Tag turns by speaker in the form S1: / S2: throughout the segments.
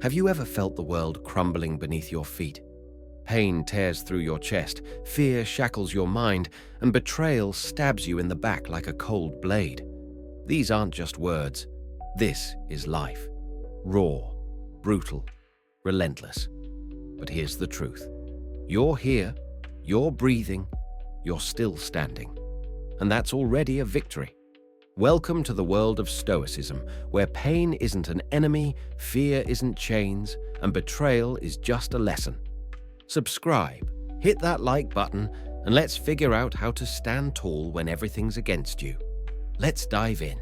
S1: Have you ever felt the world crumbling beneath your feet? Pain tears through your chest, fear shackles your mind, and betrayal stabs you in the back like a cold blade. These aren't just words. This is life. Raw, brutal, relentless. But here's the truth. You're here, you're breathing, you're still standing. And that's already a victory. Welcome to the world of Stoicism, where pain isn't an enemy, fear isn't chains, and betrayal is just a lesson. Subscribe, hit that like button, and let's figure out how to stand tall when everything's against you. Let's dive in.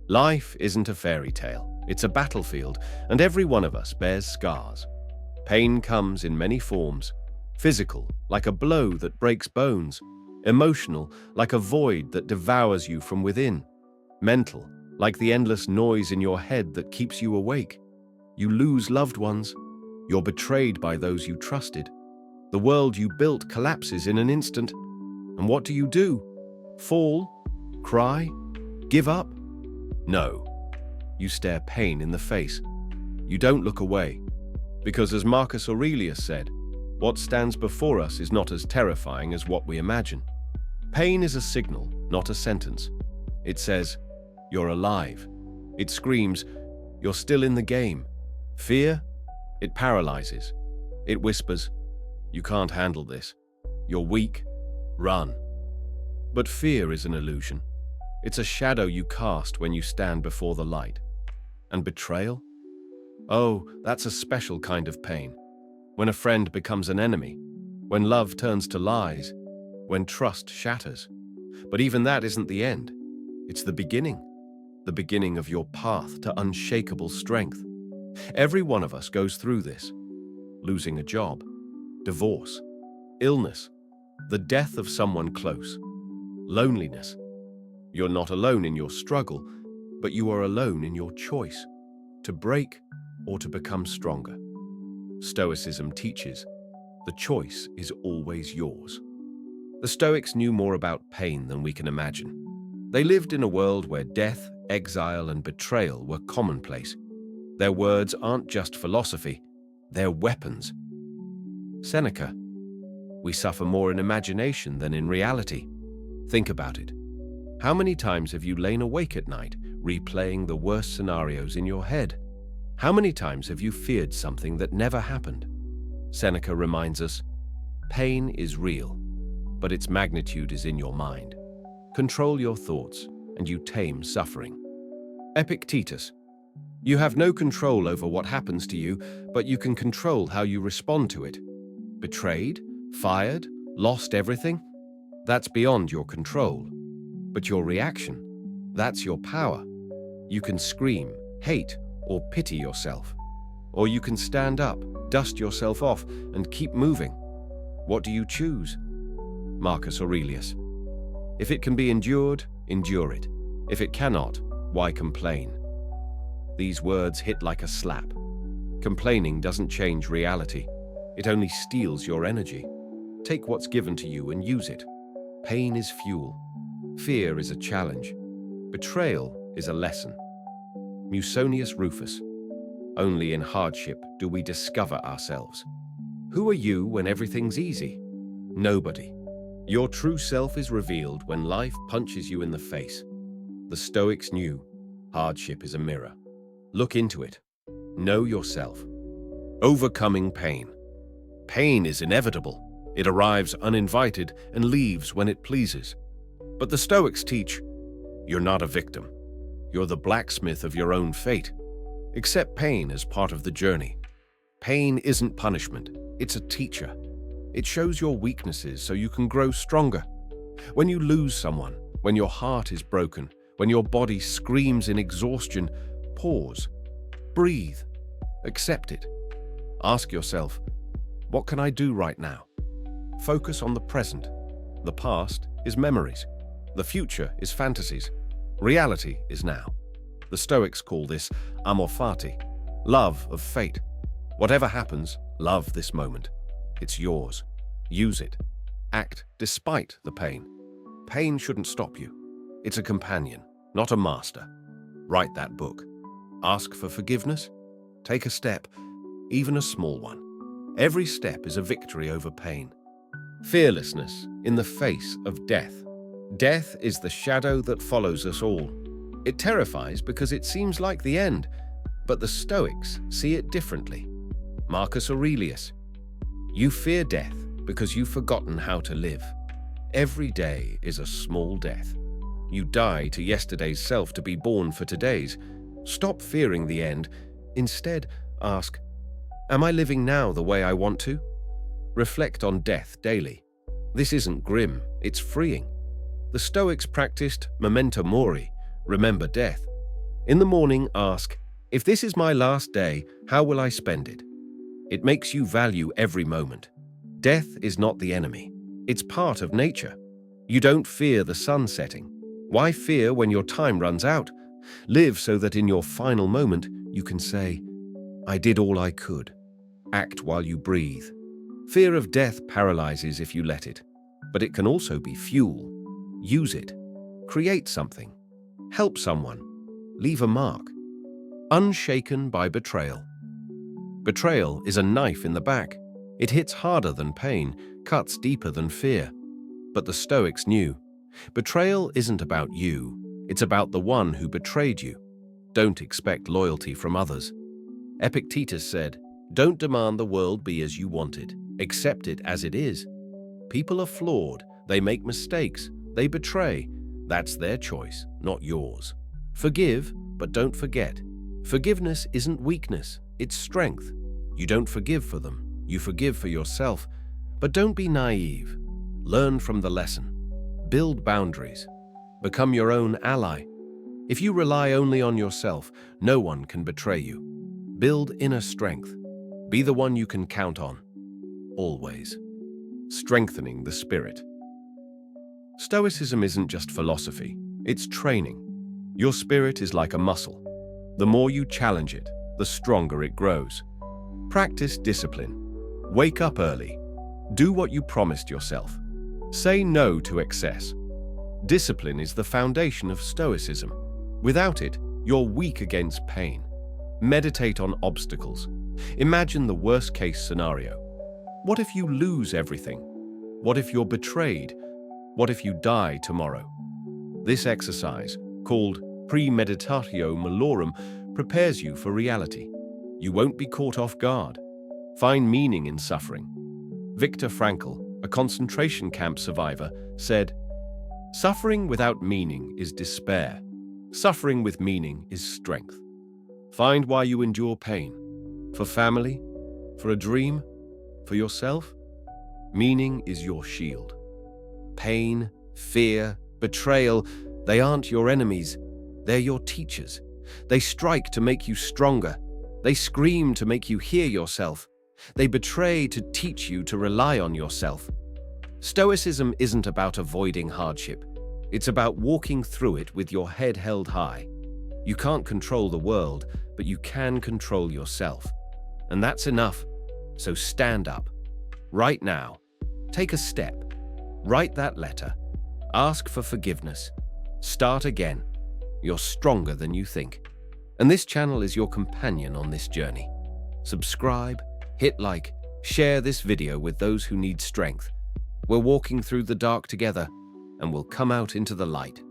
S1: Life isn't a fairy tale, it's a battlefield, and every one of us bears scars. Pain comes in many forms: physical, like a blow that breaks bones; emotional, like a void that devours you from within; mental, like the endless noise in your head that keeps you awake. You lose loved ones. You're betrayed by those you trusted. The world you built collapses in an instant. And what do? Fall? Cry? Give up? No. You stare pain in the face. You don't look away. Because as Marcus Aurelius said, what stands before us is not as terrifying as what we imagine. Pain is a signal, not a sentence. It says, you're alive. It screams, you're still in the game. Fear? It paralyzes. It whispers, you can't handle this. You're weak. Run. But fear is an illusion. It's a shadow you cast when you stand before the light. And betrayal? Oh, that's a special kind of pain. When a friend becomes an enemy, when love turns to lies, when trust shatters. But even that isn't the end. It's the beginning of your path to unshakable strength. Every one of us goes through this: losing a job, divorce, illness, the death of someone close, loneliness. You're not alone in your struggle, but you are alone in your choice to break or to become stronger. Stoicism teaches the choice is always yours. The Stoics knew more about pain than we can imagine. They lived in a world where death, exile, and betrayal were commonplace. Their words aren't just philosophy, they're weapons. Seneca: we suffer more in imagination than in reality. Think about it. How many times have you lain awake at night, replaying the worst scenarios in your head? How many times have you feared something that never happened? Seneca reminds us, pain is real, but its magnitude is in your mind. Control your thoughts, and you tame suffering. Epictetus: you have no control over what happens to you, but you can control how you respond to it. Betrayed? Fired? Lost everything? That's beyond your control. But your reaction? That's your power. You can scream, hate, or pity yourself. Or you can stand up, dust yourself off, and keep moving. What do you choose? Marcus Aurelius: if it can be endured, endure it. If it cannot, why complain? These words hit like a slap. Complaining doesn't change reality. It only steals your energy. Take what's given to you and use it. Pain is fuel. Fear is a challenge. Betrayal is a lesson. Musonius Rufus: only in hardship do we discover ourselves. Who are you when everything's easy? Nobody. Your true self is revealed when life punches you in the face. The Stoics knew hardship is a mirror. Look into it. Know yourself. Overcoming pain. Pain is inevitable. It arrives uninvited and leaves when it pleases. But the Stoics teach, you're not a victim. You're the blacksmith of your own fate. Accept pain as part of the journey. Pain isn't punishment. It's a teacher. It shows your weaknesses so you can grow stronger. When you lose someone, when your heart is broken, when your body screams in exhaustion, pause, breathe, accept it. Ask yourself, what can I do right now? Focus on the present. The past is memories. The future is fantasies. Reality is now. The Stoics call this amor fati, love of fate. Whatever happens, love this moment. It's yours. Use it. Act despite the pain. Pain shouldn't stop you. It's a companion, not a master. Write that book. Ask for forgiveness. Take a step, even a small one. Every step is a victory over pain. Fearlessness in the face of death. Death is the shadow that follows us all. It terrifies because it seems like the end, but the Stoics see it differently. Marcus Aurelius. You fear death because you've forgotten how to live. Every day is a small death. You die to yesterday's self to be born for today's. Stop fearing the end. Instead, ask, am I living now the way I want to? Reflect on death daily. This isn't grim, it's freeing. The Stoics practiced memento mori, remember death. In the morning, ask, if this is my last day, how will I spend it? It makes you value every moment. Death is not the enemy. It's part of nature. You don't fear the sun setting. Why fear when your time runs out? Live so that in your final moment, you can say, I did all I could. Act while you breathe. Fear of death paralyzes if you let it, but it can also be fuel. Use it. Create something. Help someone. Leave a mark. Unshaken by betrayal. Betrayal is a knife in the back. It hits harder than pain, cuts deeper than fear. But the Stoics knew. Betrayal isn't about you. It's about the one who betrayed you. Don't expect loyalty from others. Epictetus said, don't demand the world be as you want it. Accept it as it is. People are flawed. They make mistakes. They betray. That's their choice, not yours. Forgive, but don't forget. Forgiveness isn't weakness. It's strength. You don't forgive for them. You forgive for yourself. But don't be naive. Learn from the lesson. Build boundaries. Become your own ally. If you rely only on yourself, no one can betray you. Build inner strength. Be the one you can count on. Always. Strengthening the spirit. Stoicism isn't just philosophy. It's training. Your spirit is like a muscle. The more you challenge it, the stronger it grows. Practice discipline. Wake up early. Do what you promised yourself. Say no to excess. Discipline is the foundation of Stoicism. Without it, you're weak against pain. Meditate on obstacles. Imagine the worst-case scenario. What if you lose everything? What if you're betrayed? What if you die tomorrow? This exercise, called premeditatio malorum, prepares you for reality. You won't be caught off guard. Find meaning in suffering. Viktor Frankl, a concentration camp survivor, said, suffering without meaning is despair. Suffering with meaning is strength. Find why you endure pain. For family? For a dream? For yourself? Meaning is your shield. Pain, fear, betrayal, they aren't your enemies. They're your teachers. They strike to make you stronger. They scream to make you hear yourself. They betray to teach you to rely on yourself. Stoicism isn't about avoiding hardship. It's about walking through it with your head held high. You can't control the world, but you can control yourself. And that's enough. So stand up. Right now. Take a step. Write that letter. Ask for forgiveness. Start again. You're stronger than you think. And this channel is your companion on this journey. Subscribe, hit like, share this video with those who need strength. We're walking through the dark together, and we'll come out into the light.